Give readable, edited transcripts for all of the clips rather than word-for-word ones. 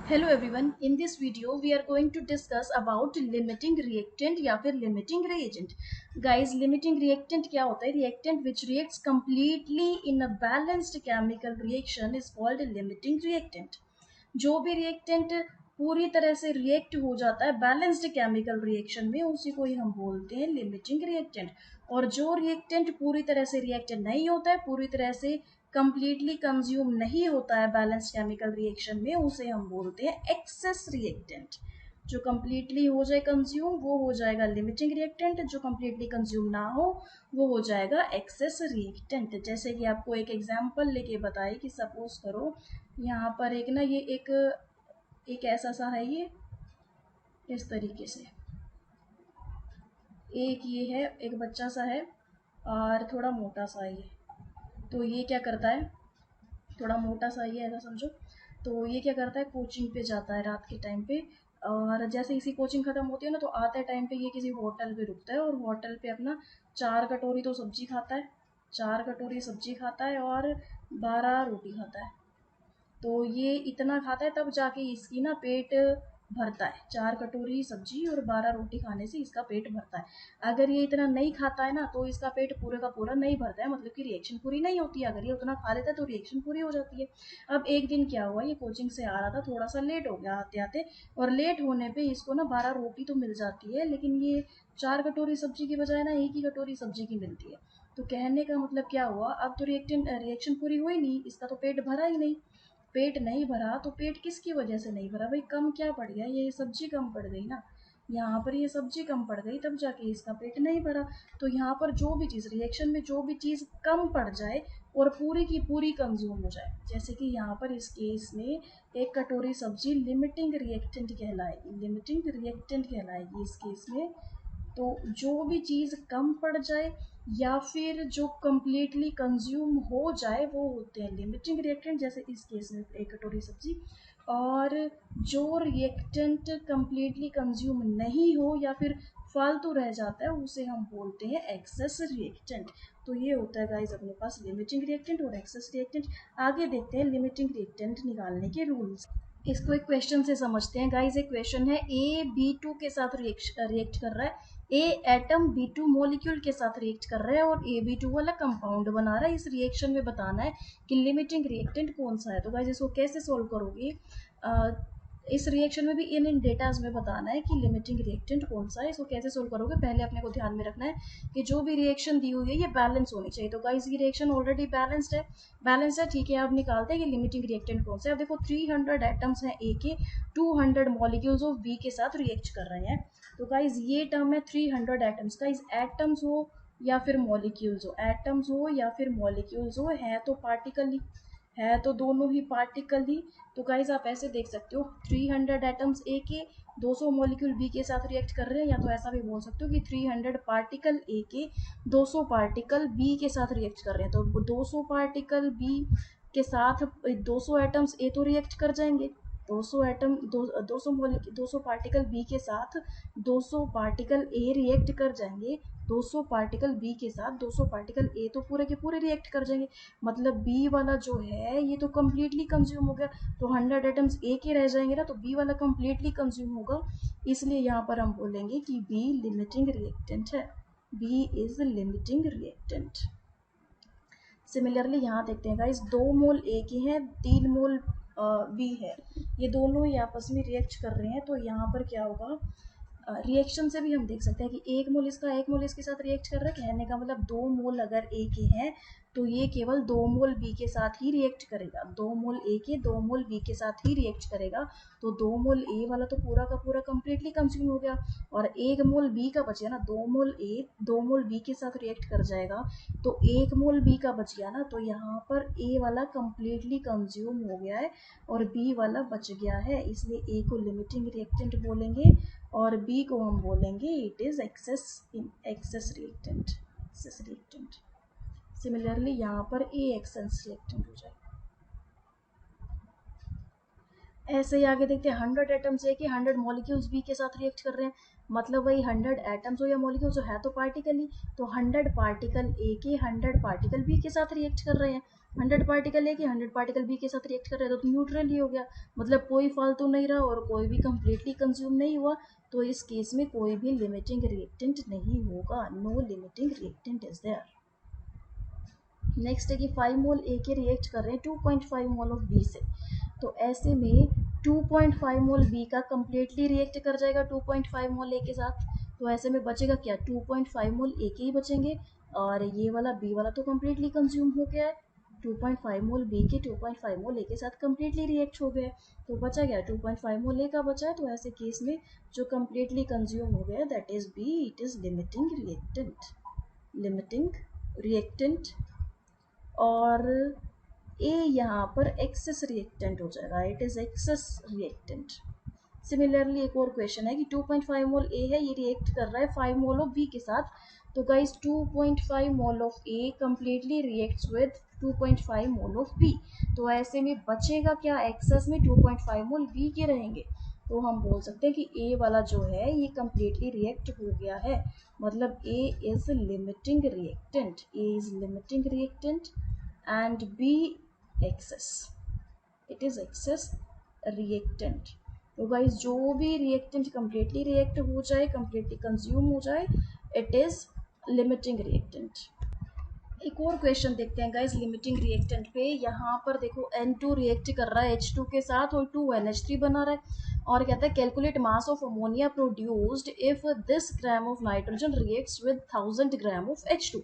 Hello everyone, in this video we are going to discuss about limiting reactant या फिर limiting reagent. Guys, limiting reactant क्या होता है? Reactant which reacts completely in a balanced chemical reaction is called limiting reactant. जो भी reactant पूरी तरह से रिएक्ट हो जाता है बैलेंस्ड केमिकल रिएक्शन में, उसी को ही हम बोलते हैं लिमिटिंग रिएक्टेंट। और जो रिएक्टेंट पूरी तरह से रिएक्ट नहीं होता है, पूरी तरह से कंप्लीटली कंज्यूम नहीं होता है बैलेंस्ड केमिकल रिएक्शन में, उसे हम बोलते हैं एक्सेस रिएक्टेंट। जो कंप्लीटली हो जाए कंज्यूम वो हो जाएगा लिमिटिंग रिएक्टेंट, जो कंप्लीटली कंज्यूम ना हो वो हो जाएगा एक्सेस रिएक्टेंट। जैसे कि आपको एक एग्जांपल लेके बताए कि सपोज करो यहाँ पर एक ना ये एक ऐसा सा है, ये इस तरीके से एक ये है, एक बच्चा सा है और थोड़ा मोटा सा है ये। तो ये क्या करता है, थोड़ा मोटा सा ही है ऐसा समझो। तो ये क्या करता है, कोचिंग पे जाता है रात के टाइम पे। और जैसे इसी कोचिंग ख़त्म होती है ना, तो आते टाइम पे ये किसी होटल पे रुकता है और होटल पे अपना 4 कटोरी तो सब्जी खाता है, 4 कटोरी सब्जी खाता है और 12 रोटी खाता है। तो ये इतना खाता है तब जाके इसकी ना पेट भरता है। 4 कटोरी सब्जी और 12 रोटी खाने से इसका पेट भरता है। अगर ये इतना नहीं खाता है ना, तो इसका पेट पूरे का पूरा नहीं भरता है, मतलब कि रिएक्शन पूरी नहीं होती है। अगर ये उतना खा लेता है तो रिएक्शन पूरी हो जाती है। अब एक दिन क्या हुआ, ये कोचिंग से आ रहा था, थोड़ा सा लेट हो गया आते आते। और लेट होने पे इसको ना 12 रोटी तो मिल जाती है, लेकिन ये 4 कटोरी सब्जी की बजाय ना एक ही कटोरी सब्जी की मिलती है। तो कहने का मतलब क्या हुआ, अब तो रिएक्शन पूरी हुई नहीं, इसका तो पेट भरा ही नहीं। पेट नहीं भरा तो पेट किसकी वजह से नहीं भरा भाई? कम क्या पड़ गया, ये सब्जी कम पड़ गई ना। यहाँ पर ये सब्जी कम पड़ गई तब जाके इसका पेट नहीं भरा। तो यहाँ पर जो भी चीज़ रिएक्शन में जो भी चीज़ कम पड़ जाए और पूरी की पूरी कंज्यूम हो जाए, जैसे कि यहाँ पर इस केस में 1 कटोरी सब्जी लिमिटिंग रिएक्टेंट कहलाएगी, लिमिटिंग रिएक्टेंट कहलाएगी इस केस में। तो जो भी चीज़ कम पड़ जाए या फिर जो कंप्लीटली कंज्यूम हो जाए वो होते हैं लिमिटिंग रिएक्टेंट, जैसे इस केस में 1 कटोरी सब्जी। और जो रिएक्टेंट कंप्लीटली कंज्यूम नहीं हो या फिर फालतू रह जाता है उसे हम बोलते हैं एक्सेस रिएक्टेंट। तो ये होता है गाइस अपने पास लिमिटिंग रिएक्टेंट और एक्सेस रिएक्टेंट। आगे देखते हैं लिमिटिंग रिएक्टेंट निकालने के रूल्स। इसको एक क्वेश्चन से समझते हैं गाइस। एक क्वेश्चन है, A B2 के साथ रिएक्ट कर रहा है। ए एटम B2 मॉलिक्यूल के साथ रिएक्ट कर रहा है और AB2 वाला कंपाउंड बना रहा है। इस रिएक्शन में बताना है कि लिमिटिंग रिएक्टेंट कौन सा है। तो गाइस इसको कैसे सोल्व करोगे? इस रिएक्शन में भी इन डेटाज में बताना है कि लिमिटिंग रिएक्टेंट कौन सा है। इसको कैसे सोल्व करोगे, पहले अपने को ध्यान में रखना है कि जो भी रिएक्शन दी हुई है ये बैलेंस होनी चाहिए। तो गाइस ये रिएक्शन ऑलरेडी बैलेंस्ड है, ठीक है। अब निकालते हैं कि लिमिटिंग रिएक्टेंट कौन सा है। अब देखो 300 एटम्स हैं ए के, 200 मॉलिक्यूल्स ऑफ बी के साथ रिएक्ट कर रहे हैं। तो गाइज ये टर्म है 300 एटम्स। गाइज एटम्स हो या फिर मॉलिक्यूल्स हो, एटम्स हो या फिर मॉलिक्यूल्स हो, है तो पार्टिकल ही, है तो दोनों ही पार्टिकल ही। तो गाइज आप ऐसे देख सकते हो 300 एटम्स ए के, 200 मॉलिक्यूल बी के साथ रिएक्ट कर रहे हैं, या तो ऐसा भी बोल सकते हो कि 300 पार्टिकल ए के, 200 पार्टिकल बी के साथ रिएक्ट कर रहे हैं। तो 200 पार्टिकल बी के साथ 200 एटम्स ए तो रिएक्ट कर जाएंगे। 200 एटम 200 पार्टिकल बी के साथ 200 पार्टिकल ए रिएक्ट कर जाएंगे। 200 पार्टिकल बी के साथ 200 पार्टिकल ए तो पूरे के पूरे रिएक्ट कर जाएंगे। मतलब बी वाला जो है ये तो कम्प्लीटली कंज्यूम हो गया। तो 100 एटम्स ए के रह जाएंगे ना, तो बी वाला कम्प्लीटली कंज्यूम होगा। इसलिए यहाँ पर हम बोलेंगे कि बी लिमिटिंग रिएक्टेंट है। B is limiting reactant. Similarly यहाँ देखते हैं गाइस, 2 मोल ए के हैं, 3 मोल बी है। ये दोनों ही आपस में रिएक्ट कर रहे हैं। तो यहाँ पर क्या होगा, रिएक्शन से भी हम देख सकते हैं कि 1 मोल इसका 1 मोल इसके साथ रिएक्ट कर रहा है। कहने का मतलब 2 मोल अगर ए के हैं तो ये केवल 2 मोल बी के साथ ही रिएक्ट करेगा। 2 मोल ए के 2 मोल बी के साथ ही रिएक्ट करेगा। तो 2 मोल ए वाला तो पूरा का पूरा कंप्लीटली कंज्यूम हो गया और 1 मोल बी का बच गया ना। 2 मोल ए 2 मोल बी के साथ रिएक्ट कर जाएगा तो 1 मोल बी का बच गया ना। तो यहाँ पर ए वाला कंप्लीटली कंज्यूम हो गया है और बी वाला बच गया है, इसलिए ए को लिमिटिंग रिएक्टेंट बोलेंगे और बी को हम बोलेंगे it is excess reactant. Similarly यहाँ पर ए एक्सेस रिएक्टेंट हो जाएगा। ऐसे ही आगे देखते हैं, 100 एटम्स ए के, 100 मॉलिक्यूल्स बी के साथ रिएक्ट कर रहे हैं। मतलब वही 100 एटम्स हो या मॉलिक्यूल्स हो, है तो पार्टिकल ही। तो 100 पार्टिकल ए के 100 पार्टिकल बी के साथ रिएक्ट कर रहे हैं। 100 पार्टिकल ए के 100 पार्टिकल बी के साथ रिएक्ट कर रहे हैं तो न्यूट्रल ही हो गया, मतलब कोई फालतू नहीं रहा और कोई भी कंप्लीटली कंज्यूम नहीं हुआ, तो इस केस में कोई भी लिमिटिंग रिएक्टेंट नहीं होगा, no limiting reactant is there. Next है कि 5 मोल ए के रिएक्ट कर रहे हैं 2.5 मोल ऑफ बी से, तो ऐसे में 2.5 मोल बी का कम्प्लीटली रिएक्ट कर जाएगा 2.5 मोल ए के साथ, तो ऐसे में बचेगा क्या, 2.5 मोल ए के ही बचेंगे, और ये वाला बी वाला तो कम्प्लीटली कंज्यूम हो गया है, 2.5 मोल बी के 2.5 मोल ए के साथ कम्प्लीटली रिएक्ट हो गए, तो बचा गया 2.5 मोल ए का बचा है, तो ऐसे केस में जो कम्प्लीटली कंज्यूम हो गया that is B, it is limiting reactant, limiting reactant, और ए यहाँ पर एक्सेस रिएक्टेंट हो जाएगा, it is excess reactant. Similarly एक और क्वेश्चन है कि 2.5 मोल ए है, ये रिएक्ट कर रहा है 5 मोल ऑफ बी के साथ, तो guys 2.5 mole of A completely reacts with 2.5 mole of B, तो ऐसे में बचेगा क्या, एक्सेस में 2.5 मोल बी के रहेंगे, तो हम बोल सकते हैं कि ए वाला जो है ये कम्प्लीटली रिएक्ट हो गया है, मतलब A is limiting reactant, A is limiting reactant and B excess, it is excess reactant. तो गाइज जो भी रिएक्टेंट कम्प्लीटली रिएक्ट हो जाए, कम्प्लीटली कंज्यूम हो जाए, इट इज लिमिटिंग रिएक्टेंट। एक और क्वेश्चन देखते हैं गाइज लिमिटिंग रिएक्टेंट पे, यहाँ पर देखो N2 रिएक्ट कर रहा है H2 के साथ और 2NH3 बना रहा है, और कहता है calculate mass of ammonia produced if this gram of nitrogen reacts with 1000 gram of H2।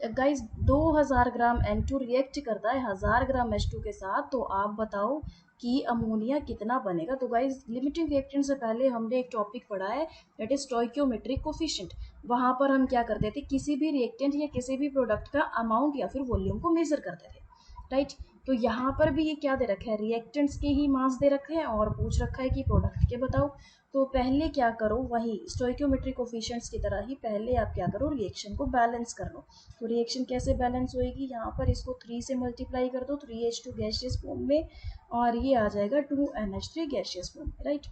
Guys 2000 gram N2 react करता है 1000 ग्राम H2 के साथ, तो आप बताओ कि अमोनिया कितना बनेगा। तो गाइज लिमिटिंग रिएक्टेंट से पहले हमने एक टॉपिक पढ़ा है दैट इज स्टोइकियोमेट्रिक कोफिशिएंट, वहां पर हम क्या करते थे, किसी भी रिएक्टेंट या किसी भी प्रोडक्ट का अमाउंट या फिर वॉल्यूम को मेजर करते थे, राइट। तो यहाँ पर भी ये क्या दे रखा है, रिएक्टेंट्स के ही मास दे रखे हैं और पूछ रखा है कि प्रोडक्ट के बताओ, तो पहले क्या करो, वही स्टोइकियोमेट्रिक कोफिशिएंट्स की तरह ही पहले आप क्या करो, रिएक्शन को बैलेंस कर लो। तो रिएक्शन कैसे बैलेंस होएगी, यहाँ पर इसको 3 से मल्टीप्लाई कर दो 3H2 गैसियस फॉर्म में, और ये आ जाएगा 2NH3 गैसियस फॉर्म में, राइट।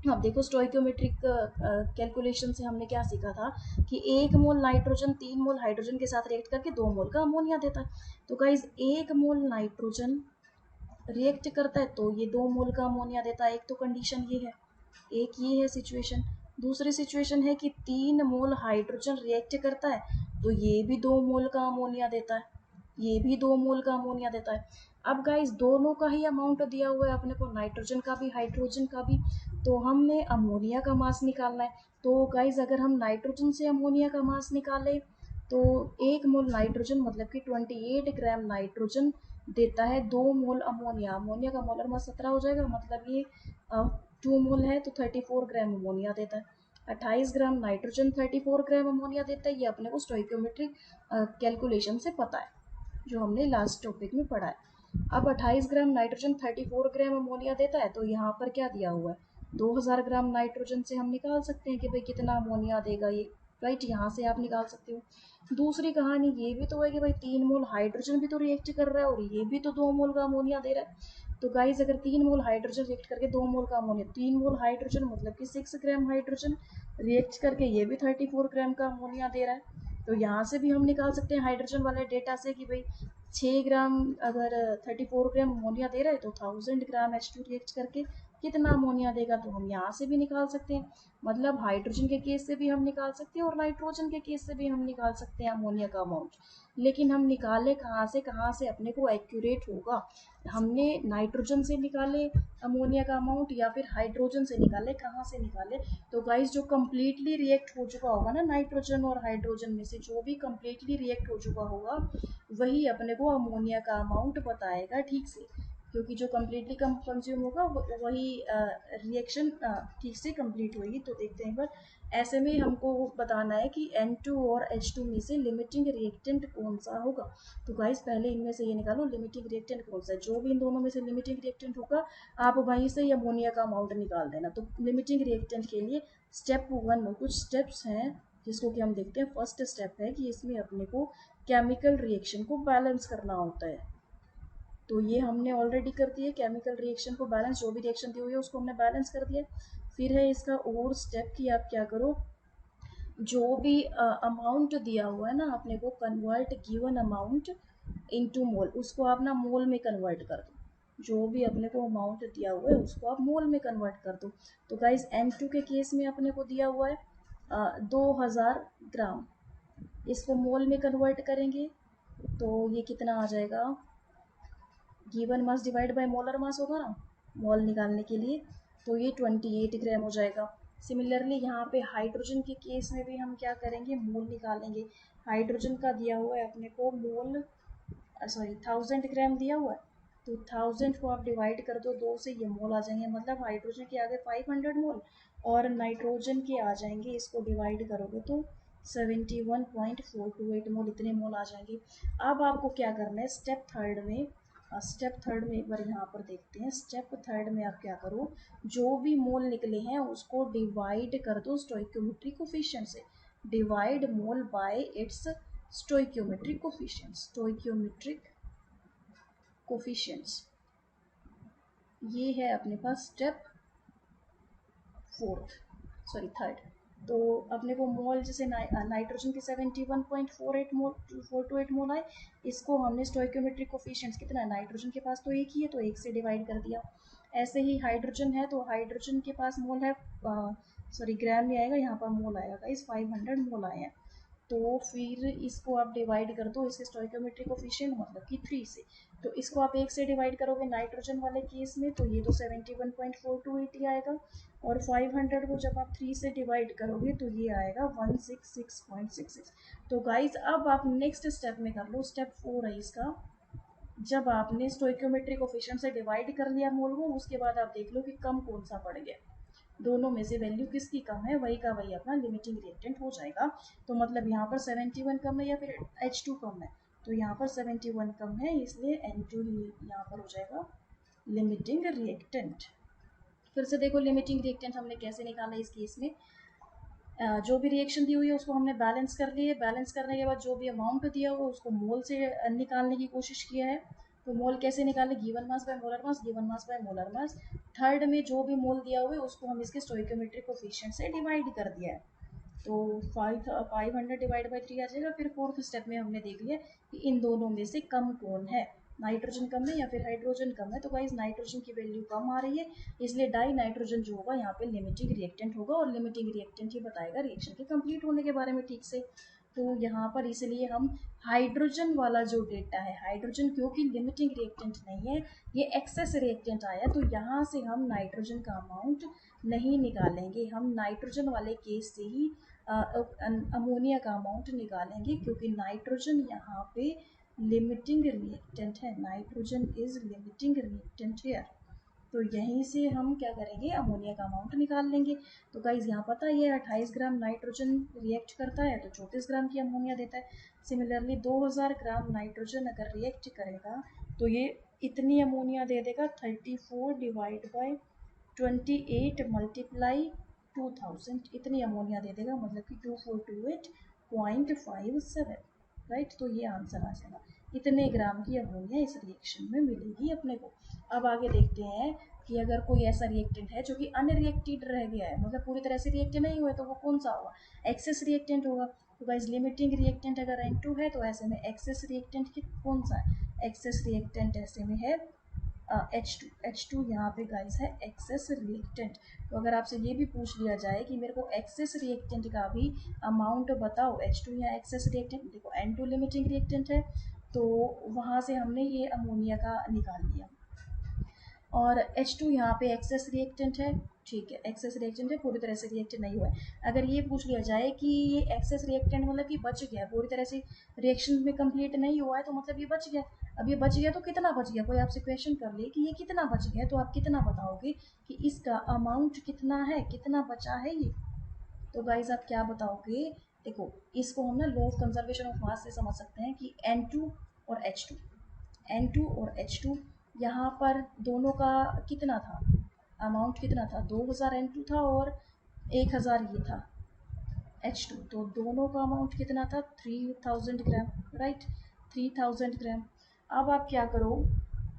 अब देखो स्टोइकियोमेट्रिक कैलकुलेशन से हमने क्या सीखा था कि 1 मोल नाइट्रोजन 3 मोल हाइड्रोजन के साथ रिएक्ट करके 2 मोल का अमोनिया देता है, तो गाइज 1 मोल नाइट्रोजन रिएक्ट करता है तो ये 2 मोल का अमोनिया देता है, एक तो कंडीशन ये है, एक ये है सिचुएशन। दूसरी सिचुएशन है कि 3 मोल हाइड्रोजन रिएक्ट करता है तो ये भी 2 मोल का अमोनिया देता है, ये भी 2 मोल का अमोनिया देता है। अब गाइस दोनों का ही अमाउंट दिया हुआ है अपने को, नाइट्रोजन का भी हाइड्रोजन का भी, तो हमने अमोनिया का मास निकालना है। तो गाइस अगर हम नाइट्रोजन से अमोनिया का मास निकालें तो 1 मोल नाइट्रोजन मतलब कि 28 ग्राम नाइट्रोजन देता है 2 मोल अमोनिया, अमोनिया का मोलर मास 17 हो जाएगा, मतलब ये 2 मोल है तो 34 ग्राम अमोनिया देता है। 28 ग्राम नाइट्रोजन 34 ग्राम अमोनिया देता है, ये अपने को स्टोइकियोमेट्रिक कैलकुलेशन से पता है जो हमने लास्ट टॉपिक में पढ़ा है। अब 28 ग्राम नाइट्रोजन 34 ग्राम अमोनिया देता है, तो यहाँ पर क्या दिया हुआ है, 2000 ग्राम नाइट्रोजन से हम निकाल सकते हैं कि भाई कितना अमोनिया देगा ये, राइट, यहाँ से आप निकाल सकते हो। दूसरी कहानी ये भी तो है कि भाई 3 मोल हाइड्रोजन भी तो रिएक्ट कर रहा है और ये भी तो 2 मोल का अमोनिया दे रहा है, तो गाइज अगर 3 मोल हाइड्रोजन रिएक्ट करके 2 मोल का अमोनिया, 3 मोल हाइड्रोजन मतलब कि 6 ग्राम हाइड्रोजन रिएक्ट करके ये भी 34 ग्राम का अमोनिया दे रहा है, तो यहाँ से भी हम निकाल सकते हैं हाइड्रोजन वाले डेटा से कि भाई 6 ग्राम अगर 34 ग्राम अमोनिया दे रहा है तो 1000 ग्राम H2 रिएक्ट करके कितना अमोनिया देगा, तो हम यहाँ से भी निकाल सकते हैं। मतलब हाइड्रोजन के केस से भी हम निकाल सकते हैं और नाइट्रोजन के केस से भी हम निकाल सकते हैं अमोनिया का अमाउंट, लेकिन हम निकाले कहाँ से अपने को एक्यूरेट होगा, हमने नाइट्रोजन से निकाले अमोनिया का अमाउंट या फिर हाइड्रोजन से निकाले, कहाँ से निकाले, तो गाइस जो कम्प्लीटली रिएक्ट हो चुका होगा ना नाइट्रोजन और हाइड्रोजन में से जो भी कम्प्लीटली रिएक्ट हो चुका होगा वही अपने को अमोनिया का अमाउंट बताएगा ठीक से, क्योंकि जो कम्प्लीटली कंज्यूम होगा वही रिएक्शन ठीक से कंप्लीट होगी। तो देखते हैं एक बार, ऐसे में हमको बताना है कि N2 और H2 में से लिमिटिंग रिएक्टेंट कौन सा होगा। तो गाइस पहले इनमें से ये निकालो लिमिटिंग रिएक्टेंट कौन सा है, जो भी इन दोनों में से लिमिटिंग रिएक्टेंट होगा आप वहीं से अमोनिया का अमाउंट निकाल देना। तो लिमिटिंग रिएक्टेंट के लिए स्टेप 1 में कुछ स्टेप्स हैं जिसको कि हम देखते हैं। फर्स्ट स्टेप है कि इसमें अपने को केमिकल रिएक्शन को बैलेंस करना होता है, तो ये हमने ऑलरेडी कर दिया, केमिकल रिएक्शन को बैलेंस, जो भी रिएक्शन दी हुई है उसको हमने बैलेंस कर दिया। फिर है इसका और स्टेप कि आप क्या करो, जो भी अमाउंट दिया हुआ है ना अपने को, कन्वर्ट गिवन अमाउंट इनटू मोल, उसको आप ना मोल में कन्वर्ट कर दो, जो भी अपने को अमाउंट दिया हुआ है उसको आप मोल में कन्वर्ट कर दो। तो गाइज M2 के केस में अपने को दिया हुआ है 2000 ग्राम, इसको मोल में कन्वर्ट करेंगे तो ये कितना आ जाएगा, given mass divide by molar mass होगा ना मोल निकालने के लिए, तो ये 28 ग्राम हो जाएगा। सिमिलरली यहाँ पे हाइड्रोजन के केस में भी हम क्या करेंगे, मोल निकालेंगे। हाइड्रोजन का दिया हुआ है अपने को मोल, सॉरी 1000 ग्राम दिया हुआ है, तो 1000 को आप डिवाइड कर दो 2 से, ये मोल आ जाएंगे, मतलब हाइड्रोजन के आगे 500 मोल और नाइट्रोजन के आ जाएंगे, इसको डिवाइड करोगे तो 71.428 मोल, इतने मोल आ जाएंगे। अब आपको क्या करना है, स्टेप थर्ड में एक बार यहाँ पर देखते हैं। स्टेप थर्ड में आप क्या करो, जो भी मोल निकले हैं उसको डिवाइड कर दो स्टोइकियोमेट्रिक कोफिशिएंट से, divide mole bye it's stoichiometric coefficients. ये है अपने पास स्टेप थर्ड। तो अपने को मोल जैसे नाइट्रोजन के 71.48 मोल 428 मोल आए, इसको हमने स्टोइकियोमेट्रिक कोफिशिएंट्स कितना है, नाइट्रोजन के पास तो एक ही है तो एक से डिवाइड कर दिया। ऐसे ही हाइड्रोजन है तो हाइड्रोजन के पास मोल है, सॉरी ग्राम नहीं आएगा यहाँ पर, मोल आएगा, इस 500 मोल आए हैं। तो फिर इसको आप डिवाइड कर दो इससे स्टोइकियोमेट्रिक कोफिशिएंट मतलब कि 3 से, तो इसको आप 1 से डिवाइड करोगे नाइट्रोजन वाले केस में तो ये तो 71.428 आएगा, और 500 को जब आप 3 से डिवाइड करोगे तो ये आएगा 166.66। तो गाइज अब आप नेक्स्ट स्टेप में कर लो, स्टेप 4 है इसका। जब आपने स्टोइकियोमेट्रिक कोफिशिएंट से डिवाइड कर लिया मोल को, उसके बाद आप देख लो कि कम कौन सा पड़ गया, दोनों में से वैल्यू किसकी कम है, वही का वही अपना लिमिटिंग रिएक्टेंट हो जाएगा। तो मतलब यहाँ पर 71 कम है या फिर H2 कम है, तो यहाँ पर 71 कम है, इसलिए N2 यहाँ पर हो जाएगा लिमिटिंग रिएक्टेंट। फिर से देखो लिमिटिंग रिएक्टेंट हमने कैसे निकाला इस केस में, जो भी रिएक्शन दी हुई है उसको हमने बैलेंस कर लिए, बैलेंस करने के बाद जो भी अमाउंट दिया हुआ उसको मोल से निकालने की कोशिश किया है। तो मोल कैसे निकाले, given mass by molar mass, given mass by molar mass. Third में जो भी मोल दिया हुआ है उसको हम इसके स्टोइकियोमेट्रिक कोफिशिएंट से डिवाइड कर दिया है, तो 500 डिवाइड बाई 3 आ जाएगा। फिर फोर्थ स्टेप में हमने देख लिया कि इन दोनों में से कम कौन है, नाइट्रोजन कम है या फिर हाइड्रोजन कम है, तो गाइस नाइट्रोजन की वैल्यू कम आ रही है, इसलिए डाई नाइट्रोजन जो होगा यहाँ पे लिमिटिंग रिएक्टेंट होगा, और लिमिटिंग रिएक्टेंट ही बताएगा रिएक्शन के कंप्लीट होने के बारे में ठीक से। तो यहाँ पर इसलिए हम हाइड्रोजन वाला जो डेटा है, हाइड्रोजन क्योंकि लिमिटिंग रिएक्टेंट नहीं है, ये एक्सेस रिएक्टेंट आया, तो यहाँ से हम नाइट्रोजन का अमाउंट नहीं निकालेंगे, हम नाइट्रोजन वाले केस से ही अमोनिया का अमाउंट निकालेंगे, क्योंकि नाइट्रोजन यहाँ पे लिमिटिंग रिएक्टेंट है, nitrogen is limiting reactant here. तो यहीं से हम क्या करेंगे, अमोनिया का अमाउंट निकाल लेंगे। तो गाइज यहाँ पता है 28 ग्राम नाइट्रोजन रिएक्ट करता है तो 34 ग्राम की अमोनिया देता है। सिमिलरली 2000 ग्राम नाइट्रोजन अगर रिएक्ट करेगा तो ये इतनी अमोनिया दे देगा, 34 डिवाइड बाई 28 मल्टीप्लाई 2000, इतनी अमोनिया दे देगा, मतलब कि 2428.57, राइट। तो ये आंसर आ जाएगा, इतने ग्राम की अमोनिया इस रिएक्शन में मिलेगी अपने को। अब आगे देखते हैं कि अगर कोई ऐसा रिएक्टेंट है जो कि अनरिएक्टेड रह गया है, मतलब पूरी तरह से रिएक्ट नहीं हुआ है, तो वो कौन सा होगा, एक्सेस रिएक्टेंट होगा। तो गाइस लिमिटिंग रिएक्टेंट अगर N2 है तो ऐसे में एक्सेस रिएक्टेंट कौन सा है, एक्सेस रिएक्टेंट ऐसे में है H2 यहाँ पे गाइस है एक्सेस रिएक्टेंट। तो अगर आपसे ये भी पूछ लिया जाए कि मेरे को एक्सेस रिएक्टेंट का भी अमाउंट बताओ, H2 या एक्सेस रिएक्टेंट, देखो N2 लिमिटिंग रिएक्टेंट है तो वहाँ से हमने ये अमोनिया का निकाल लिया, और H2 यहाँ पे एक्सेस रिएक्टेंट है, ठीक है एक्सेस रिएक्टेंट है, पूरी तरह से रिएक्ट नहीं हुआ है। अगर ये पूछ लिया जाए कि ये एक्सेस रिएक्टेंट मतलब कि बच गया, पूरी तरह से रिएक्शन में कंप्लीट नहीं हुआ है, तो मतलब ये बच गया। अब ये बच गया तो कितना बच गया, कोई आपसे क्वेश्चन कर ले कि ये कितना बच गया, तो आप कितना बताओगे कि इसका अमाउंट कितना है, कितना बचा है ये। तो गाइज आप क्या बताओगे, देखो इसको हम ना law of conservation of mass से समझ सकते हैं कि N2 और H2 यहाँ पर दोनों का कितना था, अमाउंट कितना था, 2000 N2 था और 1000 ये था H2, तो दोनों का अमाउंट कितना था 3000 ग्राम, राइट 3000 ग्राम। अब आप क्या करो,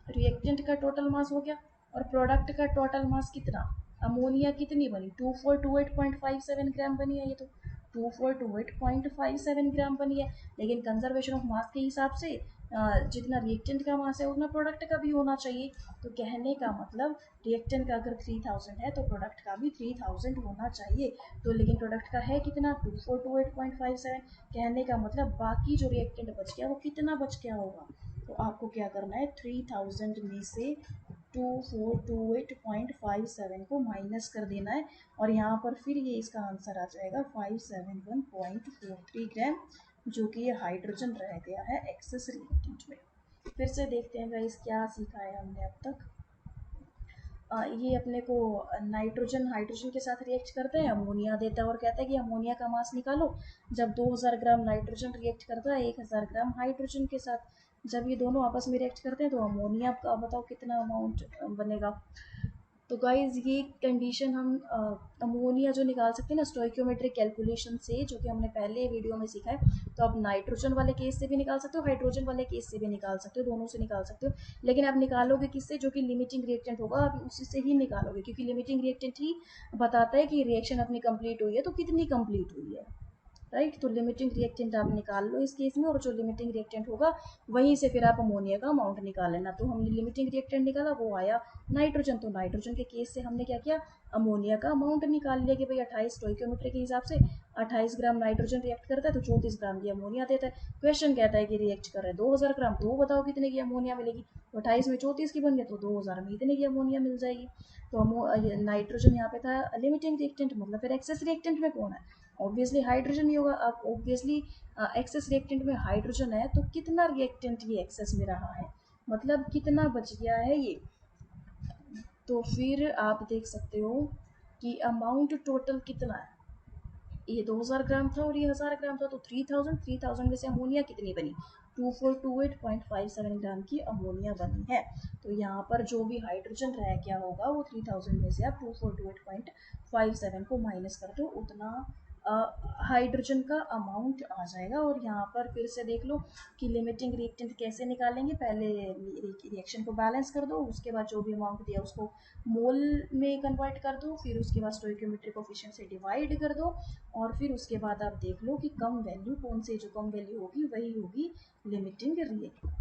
रिएक्टेंट का टोटल मास हो गया और प्रोडक्ट का टोटल मास कितना, अमोनिया कितनी बनी 2428.57 ग्राम बनी है ये, तो 2428.57 ग्राम बनी है। लेकिन कंजर्वेशन ऑफ मास के हिसाब से जितना रिएक्टेंट का मास है उतना प्रोडक्ट का भी होना चाहिए। तो कहने का मतलब रिएक्टेंट का अगर 3000 है तो प्रोडक्ट का भी 3000 होना चाहिए। तो लेकिन प्रोडक्ट का है कितना, 2428.57। कहने का मतलब बाकी जो रिएक्टेंट बच गया वो कितना बच गया होगा। तो आपको क्या करना है, 3000 में से 2428.57 को माइनस कर देना है, और यहाँ पर फिर ये इसका आंसर आ जाएगा 571.43 ग्राम, जो कि ये हाइड्रोजन रह गया है एक्सेस रिएक्टेंट में। फिर से देखते हैं गाइस क्या सीखा है हमने अब तक। ये अपने को नाइट्रोजन हाइड्रोजन के साथ रिएक्ट करता है, अमोनिया देता है और कहता है कि अमोनिया का मास निकालो। जब 2000 ग्राम नाइट्रोजन रिएक्ट करता है 1000 ग्राम हाइड्रोजन के साथ, जब ये दोनों आपस में रिएक्ट करते हैं तो अमोनिया का बताओ कितना अमाउंट बनेगा। तो गाइज ये कंडीशन हम अमोनिया जो निकाल सकते हैं ना स्टोइकियोमेट्रिक कैलकुलेशन से, जो कि हमने पहले वीडियो में सीखा है। तो आप नाइट्रोजन वाले केस से भी निकाल सकते हो, हाइड्रोजन वाले केस से भी निकाल सकते हो, दोनों से निकाल सकते हो। लेकिन आप निकालोगे किससे, जो कि लिमिटिंग रिएक्टेंट होगा, आप उसी से ही निकालोगे, क्योंकि लिमिटिंग रिएक्टेंट ही बताता है कि रिएक्शन अपनी कंप्लीट हुई है तो कितनी कंप्लीट हुई है, राइट। तो लिमिटिंग रिएक्टेंट आप निकाल लो इस केस में, और जो लिमिटिंग रिएक्टेंट होगा वहीं से फिर आप अमोनिया का अमाउंट निकाल लेना। तो हमने लिमिटिंग रिएक्टेंट निकाला, वो आया नाइट्रोजन। तो नाइट्रोजन के केस से हमने क्या किया, अमोनिया का अमाउंट निकाल लिया कि भाई 28 स्टोइकियोमेट्री के हिसाब से 28 ग्राम नाइट्रोजन रिएक्ट करता है तो 34 ग्राम की अमोनिया देता है। क्वेश्चन कहता है कि रिएक्ट कर रहे हैं 2000 ग्राम, तो बताओ कितने की अमोनिया मिलेगी। तो 28 में 34 की बन गया तो 2000 में इतने की अमोनिया मिल जाएगी। तो नाइट्रोजन यहाँ पे था लिमिटिंग रिएक्टेंट, मतलब फिर एक्सेस रिएक्टेंट में कौन है, ऑब्वियसली हाइड्रोजन ही होगा। अब ऑब्वियसली एक्सेस रिएक्टेंट में हाइड्रोजन है तो कितना रिएक्टेंट ये एक्सेस में रहा है, मतलब कितना बच गया है ये। तो फिर आप देख सकते हो कि अमाउंट टोटल कितना है, ये 2000 ग्राम था और ये 1000 ग्राम था, तो 3000 में से अमोनिया कितनी बनी, 2428.57 ग्राम की अमोनिया बनी है। तो यहाँ पर जो भी हाइड्रोजन रह गया होगा वो 3000 में से आप 2428.57 को माइनस कर दो, उतना हाइड्रोजन का अमाउंट आ जाएगा। और यहाँ पर फिर से देख लो कि लिमिटिंग रिएक्टेंट कैसे निकालेंगे, पहले रिएक्शन को बैलेंस कर दो, उसके बाद जो भी अमाउंट दिया उसको मोल में कन्वर्ट कर दो, फिर उसके बाद स्टोइकियोमेट्रिक कोफिशिएंट से डिवाइड कर दो, और फिर उसके बाद आप देख लो कि कम वैल्यू कौन सी, जो कम वैल्यू होगी वही होगी लिमिटिंग रिएक्टेंट।